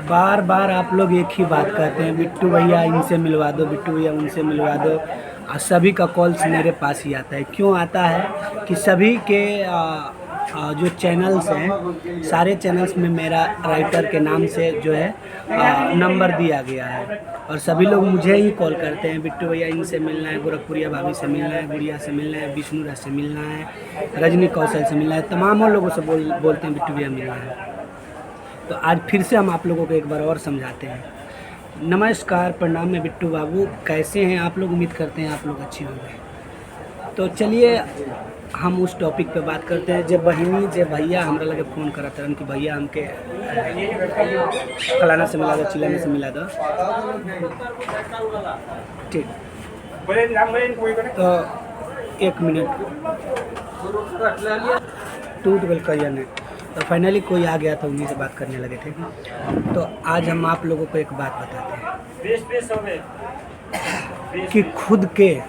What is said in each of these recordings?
बार बार आप लोग एक ही बात कहते हैं, बिट्टू भैया इनसे मिलवा दो, बिट्टू भैया उनसे मिलवा दो। और सभी का कॉल्स मेरे पास ही आता है। क्यों आता है कि सभी के जो चैनल्स हैं, सारे चैनल्स में मेरा राइटर के नाम से जो है नंबर दिया गया है। और सभी लोग मुझे ही कॉल करते हैं, बिट्टू भैया इनसे मिलना है, गोरखपुरिया भाभी से मिलना है, गुड़िया से मिलना है, विष्णु राज से मिलना है, रजनी कौशल से मिलना है, तमाम लोगों से बोलते हैं बिट्टू भैया मिलना है। तो आज फिर से हम आप लोगों को एक बार और समझाते हैं। नमस्कार, प्रणाम, मैं बिट्टू बाबू। कैसे हैं आप लोग? उम्मीद करते हैं आप लोग अच्छे होंगे। तो चलिए हम उस टॉपिक पे बात करते हैं। जब बहिनी जब भैया हमरा लगे फ़ोन करा तरन कि भैया हमके फलाना से मिला दो, चिलाने से मिला दो, ठीक। तो 1 मिनट टूट गल करिए नहीं। तो फाइनली कोई आ गया था, उन्हीं से बात करने लगे थे। तो आज हम आप लोगों को एक बात बताते हैं कि खुद के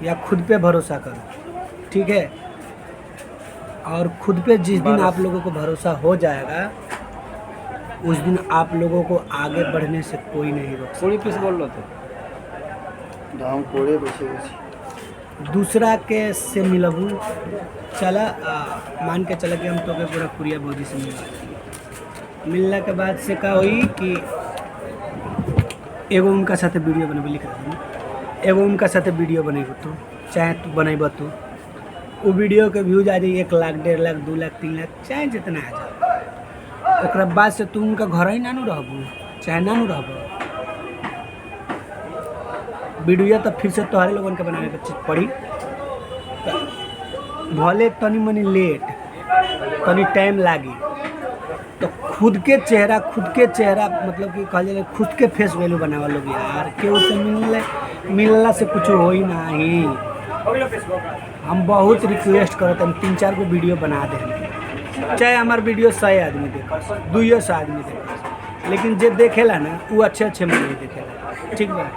या खुद पे भरोसा करो, ठीक है। और खुद पे जिस दिन आप लोगों को भरोसा हो जाएगा, उस दिन आप लोगों को आगे बढ़ने से कोई नहीं रोक सकता। बोल रहे थे दूसरा के से मिलबू चला, मान के चला कि हम तो गोरखपुरिया भौजी से मिलने के बाद से का हुई कि एगो उनका साथे वीडियो बनेबे, लिख रहा हूँ, एगो उनका साथे वीडियो बनेबो तो चाहे तू बनेबो तो वो वीडियो के व्यूज आ जाए 1 लाख, 1.5 लाख, 2 लाख, 3 लाख, चाहे जितना आ जाए। ओकरा बाद से तू उनका घर ही ना रहबू, चाहे ना रहबू, वीडियो तो फिर से तोहरे लोगन के बनाने के पड़ी। भले तनी मनी लेट, तनी टाइम लागी, तो खुद के चेहरा मतलब कि कहा जाए खुद के फेस वैल्यू बनावा लोग यार। केहू से मिलला से कुछ हो ही नहीं। हम बहुत रिक्वेस्ट करते हैं 3-4 को वीडियो बना दें, चाहे हमार वीडियो 100 आदमी देखे, 200 आदमी देखे, लेकिन जो देखेला ना वो अच्छे मूवी देखेला, ठीक बा।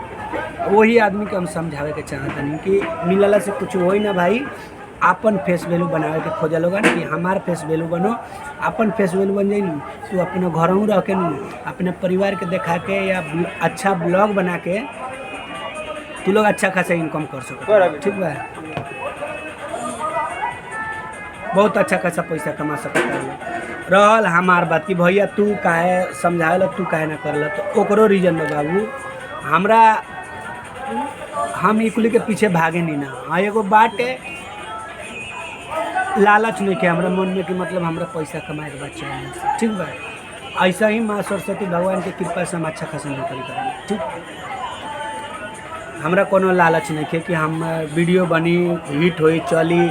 वही आदमी के हम समझावे के चाहते नहीं कि मिलला से कुछ हो ही ना भाई। अपन फेस वैल्यू बनावे के खोजा लोग कि हमार फेस वैल्यू बनो, अपन फेस वैल्यू बन जाए। तू अपने घरों रह के अपने परिवार के दिखा के या अच्छा ब्लॉग बना के तू लोग अच्छा खासा इनकम कर सको, ठीक बा। बहुत अच्छा खासा पैसा कमा सकता है। रहल हमार बात कि भैया तू काहे समझावेला, तू काहे ना करला, तो ओकरो रीजन बा बाबू। हमरा हम इकुली के पीछे भागे नहीं ना। हाँ, एगो बात है, लालच नहीं के हमरा मन में कि मतलब हमरा पैसा कमाए के बच्चा है, ठीक बा। ऐसा ही माँ सरस्वती भगवान की कृपा से हम अच्छा खासा नौकरी करेंगे, ठीक। हमरा कोनो लालच नहीं है कि हम वीडियो बनी, हिट होई, चली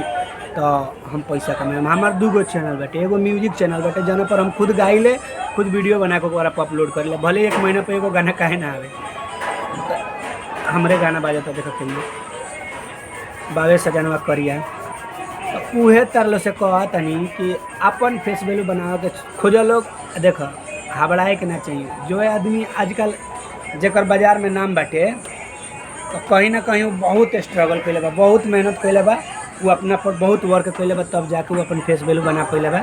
तो हम पैसा कमाए। हमार 2 गो चैनल बाटे, एगो म्यूजिक चैनल बाटे जहाँ पर हम खुद गाइले, खुद वीडियो बना के ओकरा पर अपलोड कर ले। भले 1 महीना पे एगो गाना काहे ना आवे, हमरे गाना बाजता देखो केमने बावे सजनवा करिया। तो उहे तरह से कहत नहीं कि अपन फेस वैल्यू बना के खोजो लोग। देखो घबराए के ना चाहिए। जो आदमी आजकल जेकर बाजार में नाम बाटे, तो कहीं ना कहीं वो बहुत स्ट्रगल कैले बा, बहुत मेहनत कैले बा, वो अपना पर बहुत वर्क कैले बा, तब जाके वो अपन फेस वैल्यू बना पैले बा।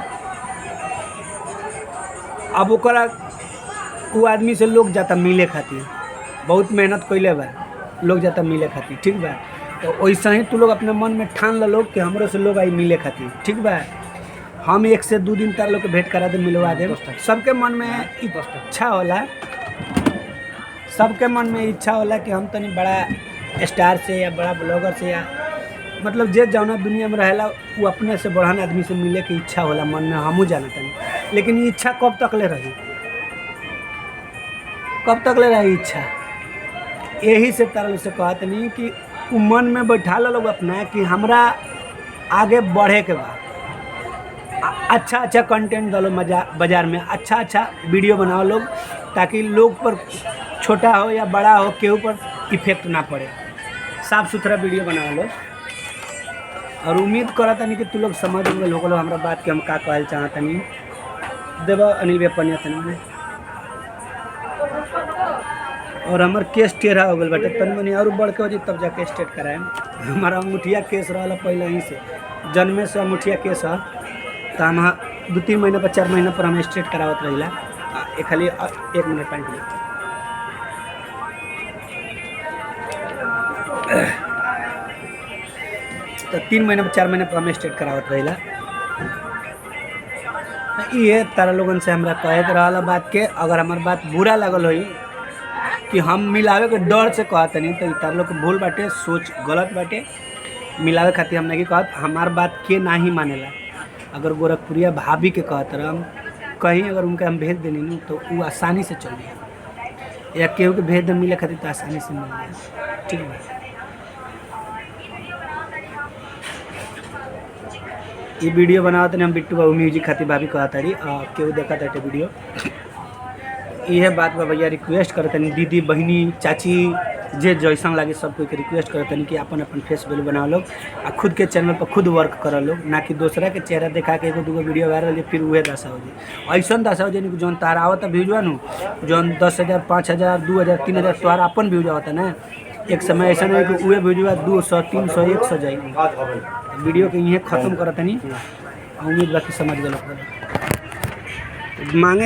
अब ओकरा वो आदमी से लोग जाता मिले खातिर, बहुत मेहनत कैले बा, लोग जाता मिले खातिर, ठीक बा। तो वैसा ही तू लोग अपने मन में ठान ल लोग कि हमरो से लोग आई मिले खातिर, ठीक बा। हम 1 से 2 दिन तार लोग के भेंट करा दे, मिलवा दे। सबके मन में इच्छा होला, सबके मन में इच्छा होला कि हम तनी बड़ा स्टार से या बड़ा ब्लॉगर से या मतलब जे जौना दुनिया में रहेला वो अपने से बढ़ान आदमी से मिले के इच्छा होला मन में, हमहूँ जानत नहीं। लेकिन ये इच्छा कब तक ले रही, कब तक ले रही इच्छा? यही से तरह से कहते नहीं कि वो मन में बैठा लोग अपना कि हमरा आगे बढ़े के बाद अच्छा अच्छा कंटेंट डालो बाजार में, अच्छा वीडियो बनाओ लोग, ताकि लोग पर छोटा हो या बड़ा हो केहू पर इफेक्ट ना पड़े। साफ़ सुथरा वीडियो बनाओ लोग। और उम्मीद करता नहीं कि तू लोग समझ गए लोग हमारा बात के हम का कहल चाहता नहीं। देव अनिल भैया पनिया तनी और हमार केस टेढ़ा हो गल बाटे, तनी मनी और बढ़ के हो जी तब जाके स्टेट कराए। हमारा अंगूठिया केस रहा पहले ही से, जन्मे से अंगूठिया केस है। तो हम 2-3 महीना पर 4 महीना पर हम स्ट्रेट करावत रहिला। ये खाली 1 मिनट पानी पिए। तो 3 महीने 4 महीने पर हम स्टार्ट करावत रहिला। ये तारा लोगन से हमरा कहे के रहला बात के, अगर हमार बात बुरा लगल होई कि हम मिलावे के डर से कहतनी तो तारा लोग के भूल बाटे, सोच गलत बाटे। मिलावे खातिर हम नहीं कहत, हमार बात के नहीं मानेला। अगर गोरखपुरिया भाभी के कहत रहम कहीं अगर उनके हम भेज देनी नहीं तो वो आसानी से चल जाए, या केहू के भेज दे मिले खातिर तो आसानी से मिल जाए। ठीक है, ये वीडियो बनावत हम बिट्टू बाबू म्यूजिक खातिर भाभी कहत रही, केहू देखा था वीडियो। यह बात बा भैया, रिक्वेस्ट करतनी दीदी बहनी चाची जे जैसन लगे सब कोई के रिक्वेस्ट करतनी कि अपन अपन फेस वैल्यू बनाओ लोग, आ खुद के चैनल पर खुद वर्क कर लोग, ना कि दूसरा के चेहरा दिखा के एगो दूगो वीडियो वायरल हो फिर वह दशा हो जाए। ऐसा दशा हो जाए जौन तारा आवत व्यूजवा नु, जौन 10,000 5,000 2,000 3,000 तोहार अपन व्यूज आवता ना, एक समय ऐसा नहीं कि वह व्यूजवा 200 300 100 जाए। वीडियो के यहीं खत्म करतनी, उम्मीद बाकी समझ गए मांगेगा।